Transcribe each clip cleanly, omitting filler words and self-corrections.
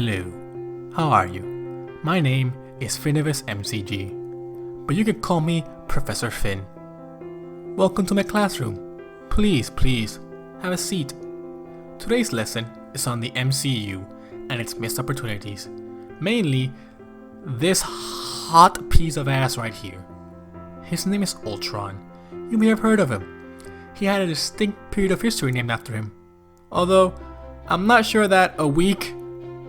Hello, how are you? My name is Finivis MCG, but you can call me Professor Finn. Welcome to my classroom. Please, have a seat. Today's lesson is on the MCU and its missed opportunities. Mainly, this hot piece of ass right here. His name is Ultron. You may have heard of him. He had a distinct period of history named after him. Although, I'm not sure that a week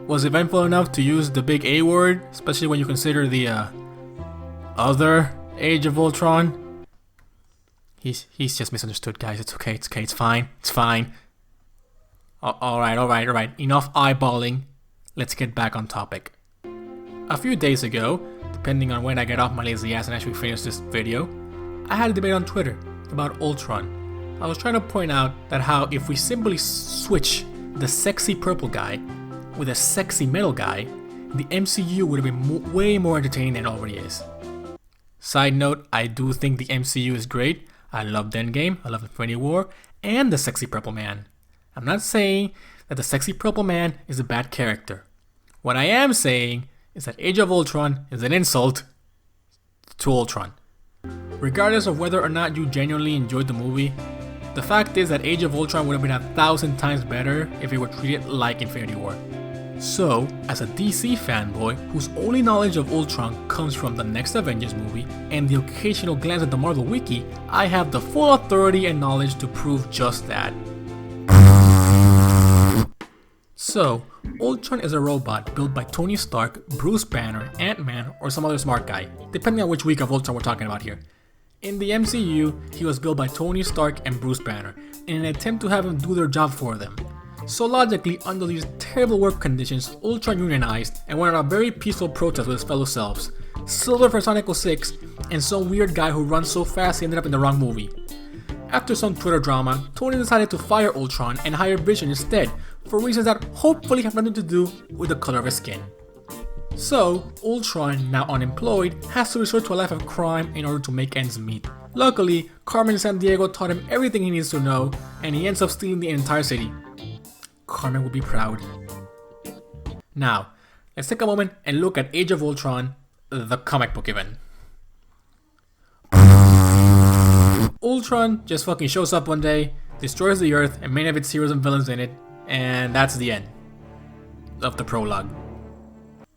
was eventful enough to use the big A word, especially when you consider the other Age of Ultron. He's just misunderstood, guys. It's okay, it's fine. Alright. Enough eyeballing. Let's get back on topic. A few days ago, depending on when I get off my lazy ass and actually finish this video, I had a debate on Twitter about Ultron. I was trying to point out that how if we simply switch the sexy purple guy with a sexy metal guy, the MCU would have been way more entertaining than it already is. Side note, I do think the MCU is great. I love Endgame, I love Infinity War, and the sexy purple man. I'm not saying that the sexy purple man is a bad character. What I am saying is that Age of Ultron is an insult to Ultron. Regardless of whether or not you genuinely enjoyed the movie, the fact is that Age of Ultron would have been 1,000 times better if it were treated like Infinity War. So, as a DC fanboy whose only knowledge of Ultron comes from the next Avengers movie and the occasional glance at the Marvel Wiki, I have the full authority and knowledge to prove just that. So, Ultron is a robot built by Tony Stark, Bruce Banner, Ant-Man, or some other smart guy, depending on which week of Ultron we're talking about here. In the MCU, he was built by Tony Stark and Bruce Banner in an attempt to have him do their job for them. So logically, under these terrible work conditions, Ultron unionized and went on a very peaceful protest with his fellow selves. Silver for Sonic 06 and some weird guy who runs so fast he ended up in the wrong movie. After some Twitter drama, Tony decided to fire Ultron and hire Vision instead, for reasons that hopefully have nothing to do with the color of his skin. So, Ultron, now unemployed, has to resort to a life of crime in order to make ends meet. Luckily, Carmen Sandiego taught him everything he needs to know, and he ends up stealing the entire city. Carmen would be proud. Now, let's take a moment and look at Age of Ultron, the comic book event. Ultron just fucking shows up one day, destroys the Earth and many of its heroes and villains in it, and that's the end of the prologue.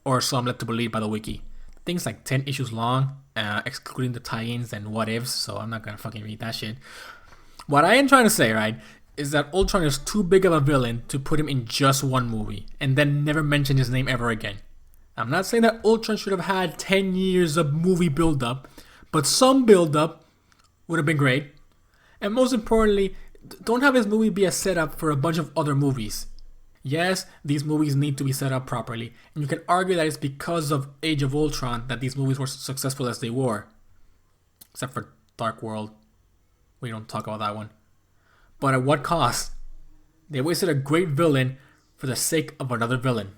Or so I'm led to believe by the wiki. The thing's like 10 issues long, excluding the tie-ins and what-ifs, so I'm not gonna fucking read that shit. What I am trying to say, right, is that Ultron is too big of a villain to put him in just one movie, and then never mention his name ever again. I'm not saying that Ultron should have had 10 years of movie build-up, but some build-up would have been great. And most importantly, don't have his movie be a setup for a bunch of other movies. Yes, these movies need to be set up properly, and you can argue that it's because of Age of Ultron that these movies were successful as they were. Except for Dark World. We don't talk about that one. But at what cost? They wasted a great villain for the sake of another villain.